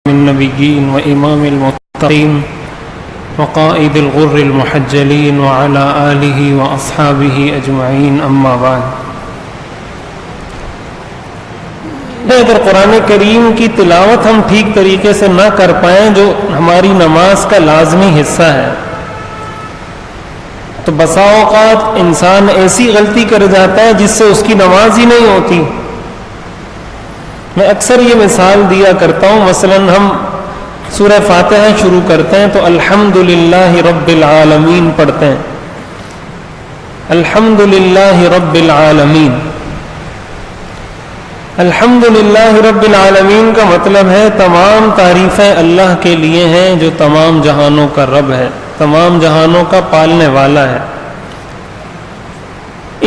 النبيين وإمام المتقين وقائد الغر المحجلين وعلى آله وأصحابه أجمعين أما بعد. اگر قرآن کریم کی تلاوت ہم ٹھیک طریقے سے نہ کر پائیں جو ہماری نماز کا لازمی حصہ ہے تو بسا اوقات انسان ایسی غلطی کر جاتا ہے جس سے اس کی نماز ہی نہیں ہوتی. میں اکثر یہ مثال دیا کرتا ہوں. مثلا ہم سورہ فاتحہ شروع کرتے ہیں تو الحمدللہ رب العالمین پڑھتے ہیں. الحمدللہ رب العالمین. الحمدللہ رب العالمین کا مطلب ہے تمام تعریفیں اللہ کے لیے ہیں جو تمام جہانوں کا رب ہے, تمام جہانوں کا پالنے والا ہے.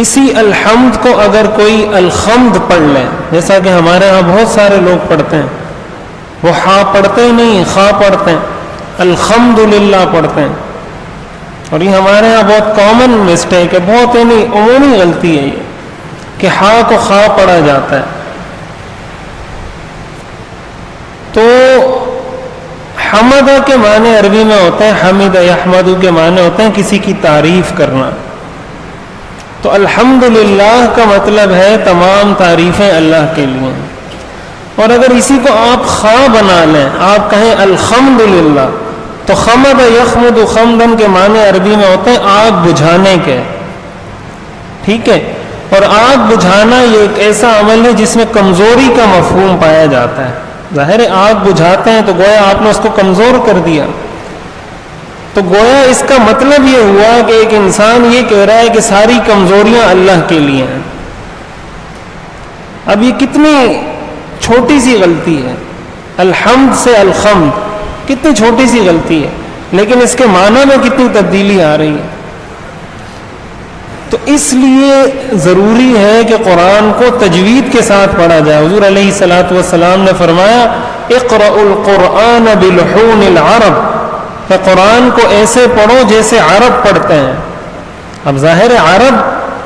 اسی الحمد کو اگر کوئی الحمد پڑھ لے, جیسا کہ ہمارے ہاں بہت سارے لوگ پڑھتے ہیں, وہ ہاں پڑھتے ہی نہیں خا پڑھتے ہیں, الحمدللہ پڑھتے ہیں. اور یہ ہمارے ہاں بہت کامن مسٹیک ہے, بہت عمومی غلطی ہے یہ کہ ہاں کو خا پڑھا جاتا ہے. تو حمدہ کے معنی عربی میں ہوتے ہیں, حمد یحمد کے معنی ہوتے ہیں کسی کی تعریف کرنا. تو الحمدللہ کا مطلب ہے تمام تعریفیں اللہ کے لیے. اور اگر اسی کو آپ خا بنا لیں, آپ کہیں الحمدللہ, تو خمد یخمد خمدن کے معنی عربی میں ہوتے ہیں آگ بجھانے کے. ٹھیک ہے, اور آگ بجھانا یہ ایک ایسا عمل ہے جس میں کمزوری کا مفہوم پایا جاتا ہے. ظاہر ہے آگ بجھاتے ہیں تو گویا آپ نے اس کو کمزور کر دیا. تو گویا اس کا مطلب یہ ہوا کہ ایک انسان یہ کہہ رہا ہے کہ ساری کمزوریاں اللہ کے لیے ہیں. اب یہ کتنی چھوٹی سی غلطی ہے, الحمد سے الحمد, کتنی چھوٹی سی غلطی ہے, لیکن اس کے معنی میں کتنی تبدیلی آ رہی ہے. تو اس لیے ضروری ہے کہ قرآن کو تجوید کے ساتھ پڑھا جائے. حضور علیہ الصلوۃ والسلام نے فرمایا اقرأوا القرآن بلحون العرب, کہ قرآن کو ایسے پڑھو جیسے عرب پڑھتے ہیں. اب ظاہر ہے عرب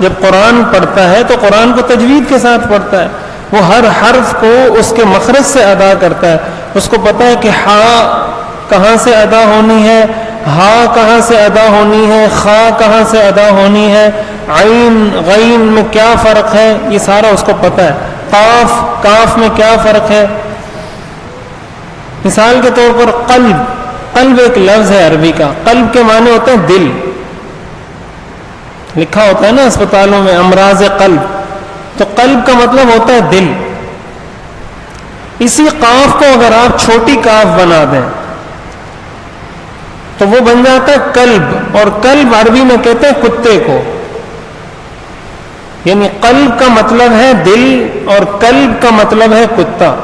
جب قرآن پڑھتا ہے تو قرآن کو تجوید کے ساتھ پڑھتا ہے. وہ ہر حرف کو اس کے مخرج سے ادا کرتا ہے. اس کو پتہ ہے کہ ہا کہاں سے ادا ہونی ہے, ہا کہاں سے ادا ہونی ہے, خا کہاں سے ادا ہونی ہے, عین غین میں کیا فرق ہے, یہ سارا اس کو پتہ ہے. قاف کاف میں کیا فرق ہے. مثال کے طور پر قلب, قلب ایک لفظ ہے عربی کا. قلب کے معنی ہوتے ہیں دل. لکھا ہوتا ہے نا اسپتالوں میں امراض قلب, تو قلب کا مطلب ہوتا ہے دل. اسی قاف کو اگر آپ چھوٹی کاف بنا دیں تو وہ بن جاتا ہے قلب. اور قلب عربی میں کہتے ہیں کتے کو. یعنی قلب کا مطلب ہے دل اور قلب کا مطلب ہے کتا.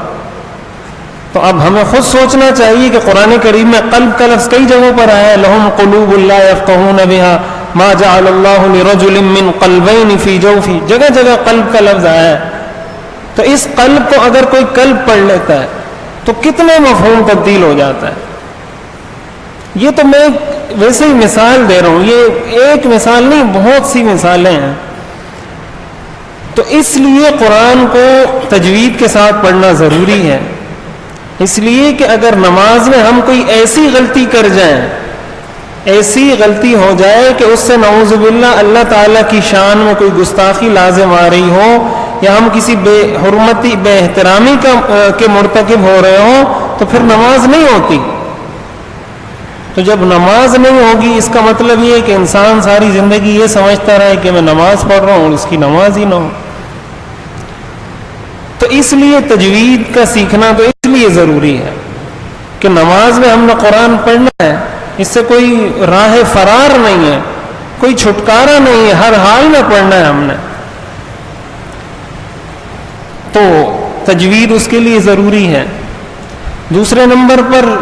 تو اب ہمیں خود سوچنا چاہیے کہ قرآن کریم میں قلب کا لفظ کئی جگہوں پر آیا ہے. لہم قلوب لا یفقہون بها ما جعل اللہ لرجل من قلبین فی جوفی, جگہ جگہ قلب کا لفظ آیا ہے. تو اس قلب کو اگر کوئی قلب پڑھ لیتا ہے تو کتنے مفہوم تبدیل ہو جاتا ہے. یہ تو میں ویسے ہی مثال دے رہا ہوں, یہ ایک مثال نہیں, بہت سی مثالیں ہیں. تو اس لیے قرآن کو تجوید کے ساتھ پڑھنا ضروری ہے. اس لیے کہ اگر نماز میں ہم کوئی ایسی غلطی کر جائیں, ایسی غلطی ہو جائے کہ اس سے نعوذ باللہ اللہ تعالیٰ کی شان میں کوئی گستاخی لازم آ رہی ہو, یا ہم کسی بے حرمتی بے احترامی کے مرتکب ہو رہے ہوں, تو پھر نماز نہیں ہوتی. تو جب نماز نہیں ہوگی اس کا مطلب یہ ہے کہ انسان ساری زندگی یہ سمجھتا رہے کہ میں نماز پڑھ رہا ہوں اور اس کی نماز ہی نہ ہو. تو اس لیے تجوید کا سیکھنا تو اس لیے ضروری ہے کہ نماز میں ہم نے قرآن پڑھنا ہے. اس سے کوئی راہ فرار نہیں ہے, کوئی چھٹکارا نہیں ہے, ہر حال میں پڑھنا ہے ہم نے. تو تجوید اس کے لیے ضروری ہے. دوسرے نمبر پر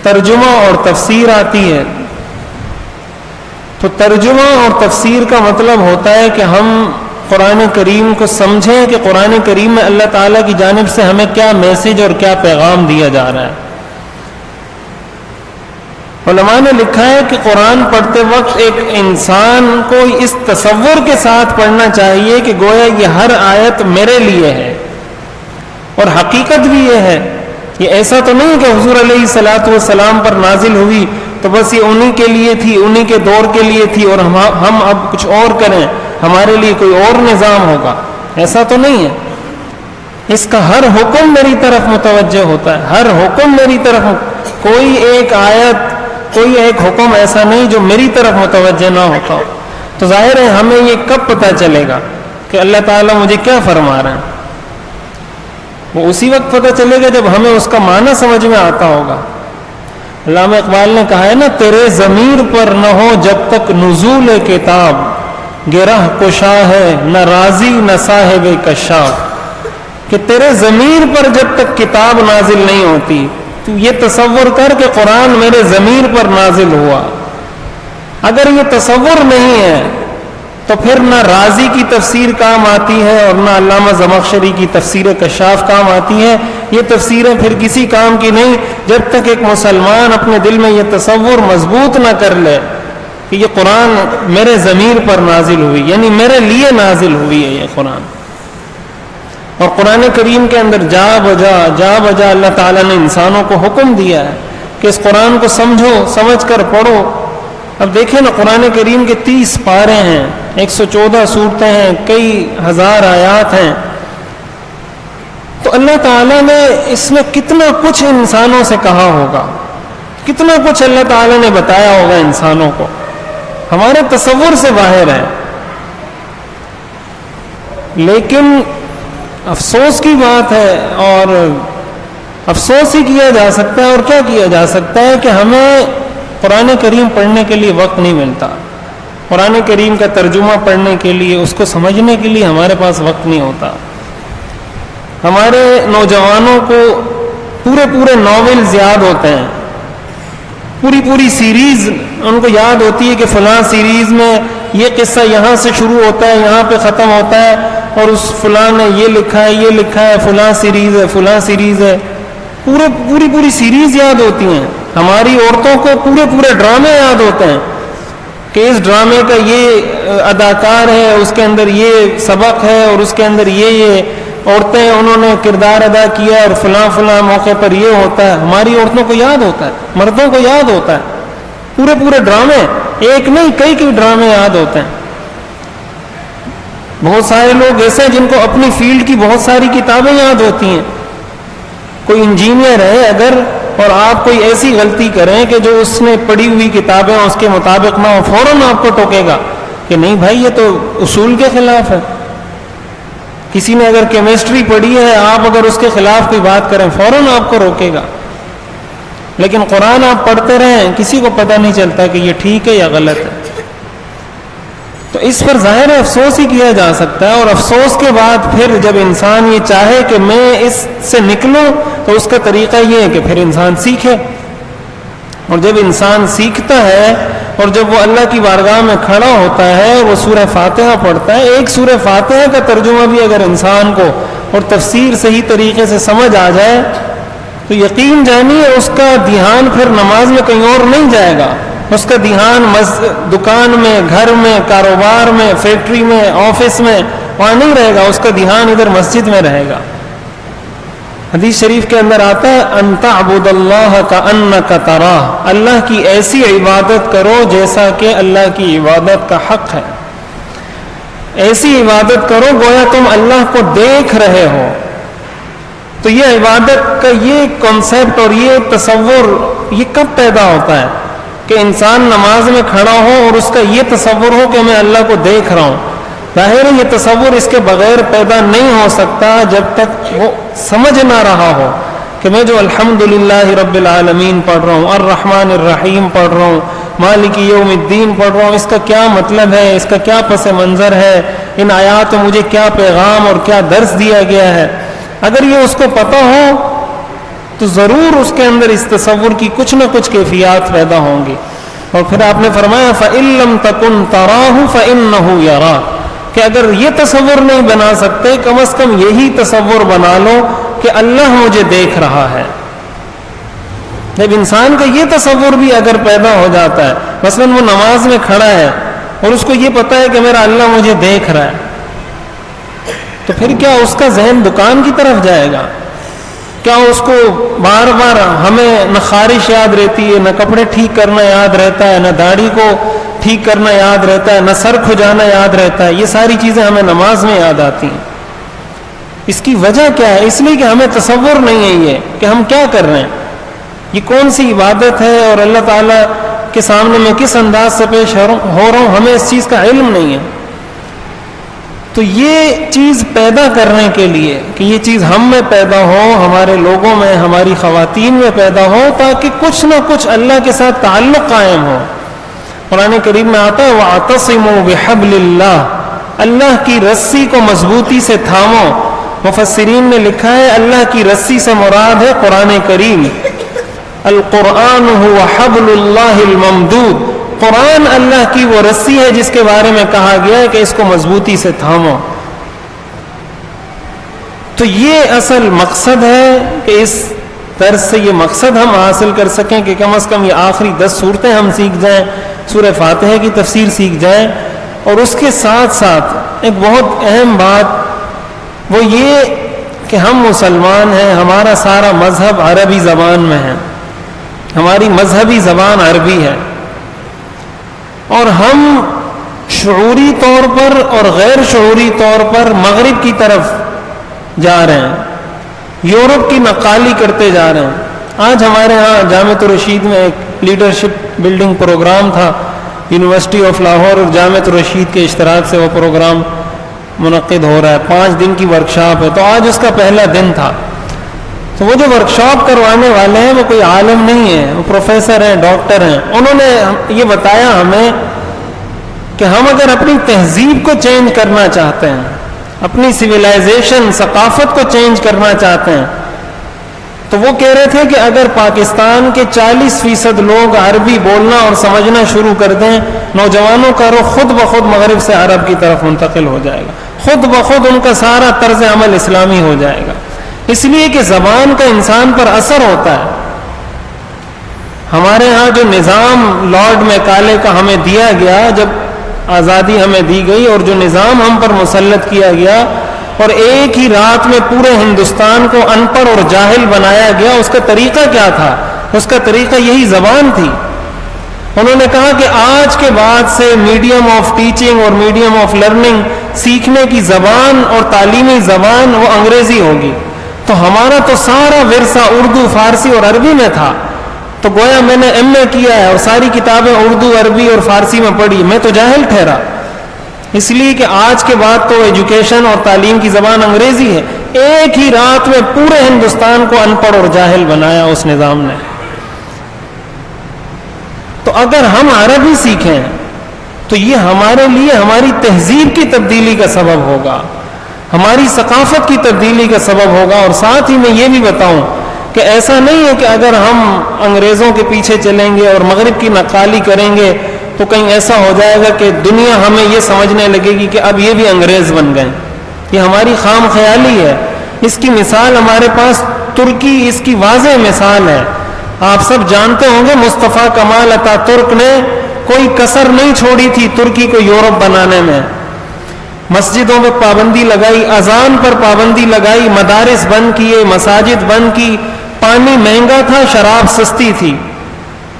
ترجمہ اور تفسیر آتی ہے. تو ترجمہ اور تفسیر کا مطلب ہوتا ہے کہ ہم قرآن کریم کو سمجھیں کہ قرآن کریم میں اللہ تعالیٰ کی جانب سے ہمیں کیا میسج اور کیا پیغام دیا جا رہا ہے. علماء نے لکھا ہے کہ قرآن پڑھتے وقت ایک انسان کو اس تصور کے ساتھ پڑھنا چاہیے کہ گویا یہ ہر آیت میرے لیے ہے. اور حقیقت بھی یہ ہے یہ ایسا تو نہیں کہ حضور علیہ الصلوۃ والسلام پر نازل ہوئی تو بس یہ انہی کے لیے تھی، انہی کے دور کے لیے تھی، اور ہم اب کچھ اور کریں، ہمارے لیے کوئی اور نظام ہوگا، ایسا تو نہیں ہے۔ اس کا ہر حکم میری طرف متوجہ ہوتا ہے، ہر حکم میری طرف، کوئی ایک آیت، کوئی ایک حکم ایسا نہیں جو میری طرف متوجہ نہ ہوتا ہو۔ تو ظاہر ہے ہمیں یہ کب پتہ چلے گا کہ اللہ تعالیٰ مجھے کیا فرما رہے ہیں؟ وہ اسی وقت پتہ چلے گا جب ہمیں اس کا معنی سمجھ میں آتا ہوگا۔ علامہ اقبال نے کہا ہے نا، تیرے ضمیر پر نہ ہو جب تک نزول کتاب، گرہ کشا ہے نہ راضی نہ صاحب کشاف، کہ تیرے ضمیر پر جب تک کتاب نازل نہیں ہوتی، تو یہ تصور کر کہ قرآن میرے ضمیر پر نازل ہوا۔ اگر یہ تصور نہیں ہے تو پھر نہ رازی کی تفسیر کام آتی ہے اور نہ علامہ زمخشری کی تفسیر کشاف کام آتی ہے۔ یہ تفسیریں پھر کسی کام کی نہیں جب تک ایک مسلمان اپنے دل میں یہ تصور مضبوط نہ کر لے کہ یہ قرآن میرے ضمیر پر نازل ہوئی، یعنی میرے لیے نازل ہوئی ہے یہ قرآن۔ اور قرآن کریم کے اندر جا بجا اللہ تعالیٰ نے انسانوں کو حکم دیا ہے کہ اس قرآن کو سمجھو، سمجھ کر پڑھو۔ اب دیکھیں نا، قرآن کریم کے 30 پارے ہیں، 114 سورتیں ہیں، کئی ہزار آیات ہیں، تو اللہ تعالیٰ نے اس میں کتنا کچھ انسانوں سے کہا ہوگا، کتنا کچھ اللہ تعالیٰ نے بتایا ہوگا انسانوں کو، ہمارے تصور سے باہر ہے۔ لیکن افسوس کی بات ہے، اور افسوس ہی کیا جا سکتا ہے، اور کیا کیا جا سکتا ہے کہ ہمیں قرآن کریم پڑھنے کے لیے وقت نہیں ملتا، قرآن کریم کا ترجمہ پڑھنے کے لیے، اس کو سمجھنے کے لیے ہمارے پاس وقت نہیں ہوتا۔ ہمارے نوجوانوں کو پورے ناولز یاد ہوتے ہیں، پوری سیریز ان کو یاد ہوتی ہے کہ فلاں سیریز میں یہ قصہ یہاں سے شروع ہوتا ہے، یہاں پہ ختم ہوتا ہے، اور اس فلاں نے یہ لکھا ہے، فلاں سیریز ہے، پوری سیریز یاد ہوتی ہیں۔ ہماری عورتوں کو پورے ڈرامے یاد ہوتے ہیں کہ اس ڈرامے کا یہ اداکار ہے، اس کے اندر یہ سبق ہے، اور اس کے اندر یہ عورتیں انہوں نے کردار ادا کیا، اور فلاں موقع پر یہ ہوتا ہے۔ ہماری عورتوں کو یاد ہوتا ہے، مردوں کو یاد ہوتا ہے، پورے ڈرامے، ایک نہیں کئی ڈرامے یاد ہوتے ہیں۔ بہت سارے لوگ ایسے ہیں جن کو اپنی فیلڈ کی بہت ساری کتابیں یاد ہوتی ہیں۔ کوئی انجینئر ہے اگر، اور آپ کوئی ایسی غلطی کریں کہ جو اس نے پڑھی ہوئی کتابیں اس کے مطابق نہ ہو، فوراً آپ کو ٹوکے گا کہ نہیں بھائی یہ تو اصول کے خلاف ہے۔ کسی نے اگر کیمسٹری پڑھی ہے، آپ اگر اس کے خلاف کوئی بات کریں فوراً آپ کو روکے گا۔ لیکن قرآن آپ پڑھتے رہیں، کسی کو پتہ نہیں چلتا کہ یہ ٹھیک ہے یا غلط ہے۔ تو اس پر ظاہر افسوس ہی کیا جا سکتا ہے، اور افسوس کے بعد پھر جب انسان یہ چاہے کہ میں اس سے نکلوں تو اس کا طریقہ یہ ہے کہ پھر انسان سیکھے، اور جب انسان سیکھتا ہے اور جب وہ اللہ کی بارگاہ میں کھڑا ہوتا ہے اور وہ سورہ فاتحہ پڑھتا ہے، ایک سورہ فاتحہ کا ترجمہ بھی اگر انسان کو اور تفسیر صحیح طریقے سے سمجھ آ جائے تو یقین جانیے اس کا دھیان پھر نماز میں کہیں اور نہیں جائے گا، اس کا دھیان دکان میں، گھر میں، کاروبار میں، فیکٹری میں، آفس میں وہاں نہیں رہے گا، اس کا دھیان ادھر مسجد میں رہے گا۔ حدیث شریف کے اندر آتا ہے ان تعبد اللہ کأنک تراہ، اللہ کی ایسی عبادت کرو جیسا کہ اللہ کی عبادت کا حق ہے، ایسی عبادت کرو گویا تم اللہ کو دیکھ رہے ہو۔ تو یہ عبادت کا یہ کنسیپٹ اور یہ تصور یہ کب پیدا ہوتا ہے کہ انسان نماز میں کھڑا ہو اور اس کا یہ تصور ہو کہ میں اللہ کو دیکھ رہا ہوں۔ ظاہر ہے یہ تصور اس کے بغیر پیدا نہیں ہو سکتا جب تک وہ سمجھ نہ رہا ہو کہ میں جو الحمدللہ رب العالمین پڑھ رہا ہوں، الرحمن الرحیم پڑھ رہا ہوں، مالک یوم الدین پڑھ رہا ہوں، اس کا کیا مطلب ہے، اس کا کیا پس منظر ہے، ان آیات میں مجھے کیا پیغام اور کیا درس دیا گیا ہے۔ اگر یہ اس کو پتہ ہو تو ضرور اس کے اندر اس تصور کی کچھ نہ کچھ کیفیات پیدا ہوں گی۔ اور پھر آپ نے فرمایا فَإِن لَّمْ تَكُن تَرَاهُ فَإِنَّهُ يَرَاكَ، کہ اگر یہ تصور نہیں بنا سکتے کم از کم یہی تصور بنا لو کہ اللہ مجھے دیکھ رہا ہے۔ جب انسان کا یہ تصور بھی اگر پیدا ہو جاتا ہے، مثلا وہ نماز میں کھڑا ہے اور اس کو یہ پتا ہے کہ میرا اللہ مجھے دیکھ رہا ہے، تو پھر کیا اس کا ذہن دکان کی طرف جائے گا؟ کیا اس کو بار بار ہمیں نہ خارش یاد رہتی ہے، نہ کپڑے ٹھیک کرنا یاد رہتا ہے، نہ داڑھی کو ٹھیک کرنا یاد رہتا ہے، نہ سر کھجانا یاد رہتا ہے؟ یہ ساری چیزیں ہمیں نماز میں یاد آتی ہیں۔ اس کی وجہ کیا ہے؟ اس لیے کہ ہمیں تصور نہیں ہے یہ کہ ہم کیا کر رہے ہیں، یہ کون سی عبادت ہے اور اللہ تعالیٰ کے سامنے میں کس انداز سے پیش ہو رہا ہوں، ہمیں اس چیز کا علم نہیں ہے۔ تو یہ چیز پیدا کرنے کے لیے کہ یہ چیز ہم میں پیدا ہو، ہمارے لوگوں میں، ہماری خواتین میں پیدا ہو، تاکہ کچھ نہ کچھ اللہ کے ساتھ تعلق قائم ہو۔ قرآن کریم میں آتا ہے وَاعْتَصِمُوا بِحَبْلِ اللَّهِ، اللہ کی رسی کو مضبوطی سے تھامو۔ مفسرین نے لکھا ہے اللہ کی رسی سے مراد ہے قرآن کریم۔ القرآن هو حبل اللہ الممدود، قرآن اللہ کی وہ رسی ہے جس کے بارے میں کہا گیا ہے کہ اس کو مضبوطی سے تھامو۔ تو یہ اصل مقصد ہے کہ اس درس سے یہ مقصد ہم حاصل کر سکیں کہ کم از کم یہ آخری 10 صورتیں ہم سیکھ جائیں، سورہ فاتحہ کی تفسیر سیکھ جائیں، اور اس کے ساتھ ساتھ ایک بہت اہم بات وہ یہ کہ ہم مسلمان ہیں، ہمارا سارا مذہب عربی زبان میں ہے، ہماری مذہبی زبان عربی ہے، اور ہم شعوری طور پر اور غیر شعوری طور پر مغرب کی طرف جا رہے ہیں، یورپ کی نقالی کرتے جا رہے ہیں۔ آج ہمارے ہاں جامعۃ الرشید میں ایک لیڈرشپ بلڈنگ پروگرام تھا، یونیورسٹی آف لاہور اور جامعۃ الرشید کے اشتراک سے وہ پروگرام منعقد ہو رہا ہے، 5 دن کی ورکشاپ ہے۔ تو آج اس کا پہلا دن تھا۔ تو وہ جو ورکشاپ کروانے والے ہیں وہ کوئی عالم نہیں ہے، وہ پروفیسر ہیں، ڈاکٹر ہیں۔ انہوں نے یہ بتایا ہمیں کہ ہم اگر اپنی تہذیب کو چینج کرنا چاہتے ہیں، اپنی سویلائزیشن، ثقافت کو چینج کرنا چاہتے ہیں، تو وہ کہہ رہے تھے کہ اگر پاکستان کے 40% لوگ عربی بولنا اور سمجھنا شروع کر دیں، نوجوانوں کا رخ خود بخود مغرب سے عرب کی طرف منتقل ہو جائے گا، خود بخود ان کا سارا طرز عمل اسلامی ہو جائے گا۔ اس لیے کہ زبان کا انسان پر اثر ہوتا ہے۔ ہمارے ہاں جو نظام لارڈ میکالے کا ہمیں دیا گیا جب آزادی ہمیں دی گئی، اور جو نظام ہم پر مسلط کیا گیا اور ایک ہی رات میں پورے ہندوستان کو ان پڑھ اور جاہل بنایا گیا، اس کا طریقہ کیا تھا؟ اس کا طریقہ یہی زبان تھی۔ انہوں نے کہا کہ آج کے بعد سے میڈیم آف ٹیچنگ اور میڈیم آف لرننگ، سیکھنے کی زبان اور تعلیمی زبان وہ انگریزی ہوگی۔ تو ہمارا تو سارا ورثہ اردو، فارسی اور عربی میں تھا، تو گویا میں نے ایم اے کیا ہے اور ساری کتابیں اردو، عربی اور فارسی میں پڑھی، میں تو جاہل ٹھہرا۔ اس لیے کہ آج کے بعد تو ایجوکیشن اور تعلیم کی زبان انگریزی ہے۔ ایک ہی رات میں پورے ہندوستان کو ان پڑھ اور جاہل بنایا اس نظام نے۔ تو اگر ہم عربی سیکھیں تو یہ ہمارے لیے ہماری تہذیب کی تبدیلی کا سبب ہوگا، ہماری ثقافت کی تبدیلی کا سبب ہوگا۔ اور ساتھ ہی میں یہ بھی بتاؤں کہ ایسا نہیں ہے کہ اگر ہم انگریزوں کے پیچھے چلیں گے اور مغرب کی نقالی کریں گے تو کہیں ایسا ہو جائے گا کہ دنیا ہمیں یہ سمجھنے لگے گی کہ اب یہ بھی انگریز بن گئے۔ یہ ہماری خام خیالی ہے۔ اس کی مثال ہمارے پاس ترکی اس کی واضح مثال ہے۔ آپ سب جانتے ہوں گے مصطفیٰ کمال اتا ترک نے کوئی کسر نہیں چھوڑی تھی ترکی کو یورپ بنانے میں۔ مسجدوں میں پابندی لگائی، اذان پر پابندی لگائی، مدارس بند کیے، مساجد بند کی، پانی مہنگا تھا، شراب سستی تھی،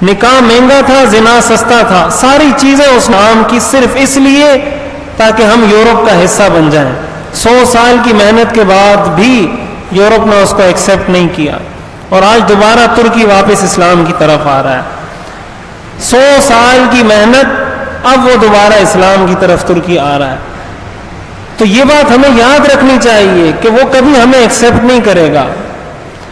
نکاح مہنگا تھا، زنا سستا تھا، ساری چیزیں اس نام کی صرف اس لیے تاکہ ہم یورپ کا حصہ بن جائیں۔ 100 سال کی محنت کے بعد بھی یورپ نے اس کو ایکسیپٹ نہیں کیا، اور آج دوبارہ ترکی واپس اسلام کی طرف آ رہا ہے۔ 100 سال کی محنت، اب وہ دوبارہ اسلام کی طرف ترکی آ رہا ہے۔ تو یہ بات ہمیں یاد رکھنی چاہیے کہ وہ کبھی ہمیں ایکسیپٹ نہیں کرے گا۔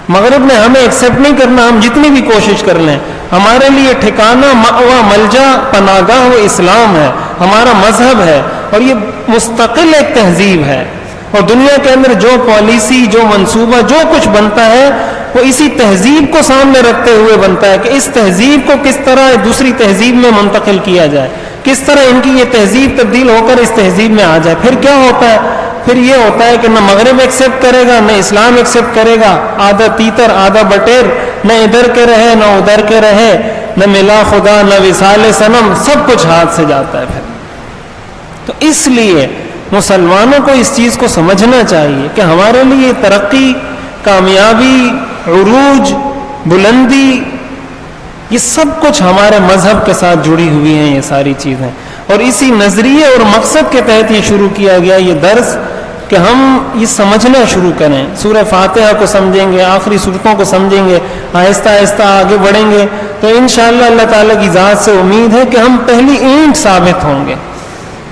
مغرب نے ہمیں ایکسیپٹ نہیں کرنا، ہم جتنی بھی کوشش کر لیں۔ ہمارے لیے ٹھکانہ، مأویٰ، ملجا، پناہگاہ وہ اسلام ہے، ہمارا مذہب ہے، اور یہ مستقل ایک تہذیب ہے۔ اور دنیا کے اندر جو پالیسی، جو منصوبہ، جو کچھ بنتا ہے وہ اسی تہذیب کو سامنے رکھتے ہوئے بنتا ہے کہ اس تہذیب کو کس طرح دوسری تہذیب میں منتقل کیا جائے، کس طرح ان کی یہ تہذیب تبدیل ہو کر اس تہذیب میں آ جائے۔ پھر کیا ہوتا ہے؟ پھر یہ ہوتا ہے کہ نہ مغرب ایکسیپٹ کرے گا، نہ اسلام ایکسیپٹ کرے گا، آدھا تیتر آدھا بٹیر، نہ ادھر کے رہے نہ ادھر کے رہے، نہ ملا خدا نہ وصال صنم، سب کچھ ہاتھ سے جاتا ہے پھر۔ تو اس لیے مسلمانوں کو اس چیز کو سمجھنا چاہیے کہ ہمارے لیے ترقی کامیابی، عروج، بلندی، یہ سب کچھ ہمارے مذہب کے ساتھ جڑی ہوئی ہیں یہ ساری چیزیں. اور اسی نظریے اور مقصد کے تحت یہ شروع کیا گیا یہ درس کہ ہم یہ سمجھنا شروع کریں. سورہ فاتحہ کو سمجھیں گے، آخری سورتوں کو سمجھیں گے، آہستہ آہستہ آگے بڑھیں گے تو انشاءاللہ اللہ تعالیٰ کی ذات سے امید ہے کہ ہم پہلی اینٹ ثابت ہوں گے.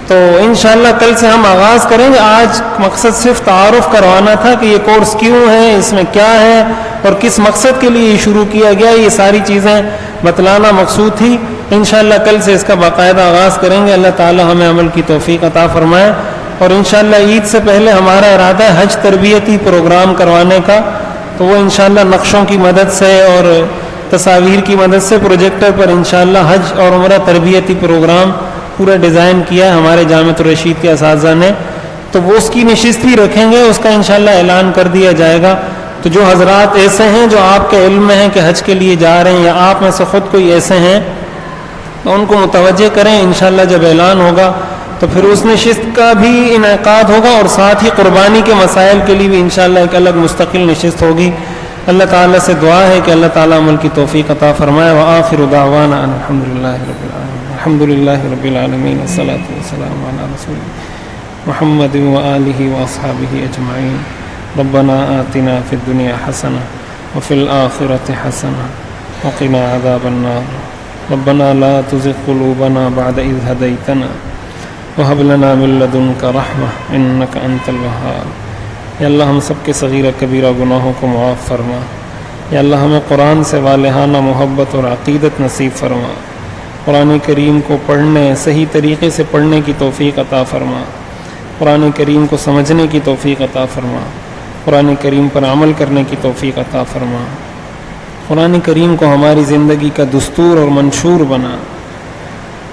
تو انشاءاللہ کل سے ہم آغاز کریں گے. آج مقصد صرف تعارف کروانا تھا کہ یہ کورس کیوں ہے، اس میں کیا ہے اور کس مقصد کے لیے یہ شروع کیا گیا، یہ ساری چیزیں بتلانا مقصود تھی. انشاءاللہ کل سے اس کا باقاعدہ آغاز کریں گے. اللہ تعالی ہمیں عمل کی توفیق عطا فرمائے. اور انشاءاللہ عید سے پہلے ہمارا ارادہ ہے حج تربیتی پروگرام کروانے کا. تو وہ انشاءاللہ نقشوں کی مدد سے اور تصاویر کی مدد سے پروجیکٹر پر انشاءاللہ حج اور عمرہ تربیتی پروگرام پورا ڈیزائن کیا ہے ہمارے جامعۃ الرشید کے اساتذہ نے. تو وہ اس کی نشست بھی رکھیں گے، اس کا انشاءاللہ اعلان کر دیا جائے گا. تو جو حضرات ایسے ہیں جو آپ کے علم میں ہیں کہ حج کے لیے جا رہے ہیں یا آپ میں سے خود کوئی ایسے ہیں تو ان کو متوجہ کریں. انشاءاللہ جب اعلان ہوگا تو پھر اس نشست کا بھی انعقاد ہوگا اور ساتھ ہی قربانی کے مسائل کے لیے بھی انشاءاللہ ایک الگ مستقل نشست ہوگی. اللہ تعالیٰ سے دعا ہے کہ اللہ تعالیٰ عمل کی توفیق عطا فرمائے. وآخر دعوانا ان الحمدللہ رب العالمین. الحمدللہ رب العالمین والصلاة والسلام علی رسول محمد وآلہ واصحابہ اجمعین. ربنا آتنا فی الدنیا حسنہ وفی الآخرۃ حسنہ وقنا عذاب النار. ربنا لا تزغ قلوبنا بعد اذ ہدیتنا وہب لنا من لدنک رحمہ انک انت الوہاب. یا اللہ ہم سب کے صغیرہ کبیرہ گناہوں کو معاف فرما. یا اللہ ہمیں قرآن سے والہانہ محبت اور عقیدت نصیب فرما. قرآن کریم کو پڑھنے، صحیح طریقے سے پڑھنے کی توفیق عطا فرما. قرآن کریم کو سمجھنے کی توفیق عطا فرما. قرآن کریم پر عمل کرنے کی توفیق عطا فرما. قرآن کریم کو ہماری زندگی کا دستور اور منشور بنا.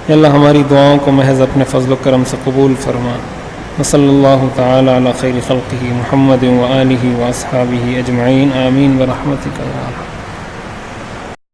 یا اللہ ہماری دعاؤں کو محض اپنے فضل و کرم سے قبول فرما. وصلی اللہ تعالی علی خیر خلقہ محمد وآلہ واصحابہ اجمعین. آمین برحمتک یا ارحم.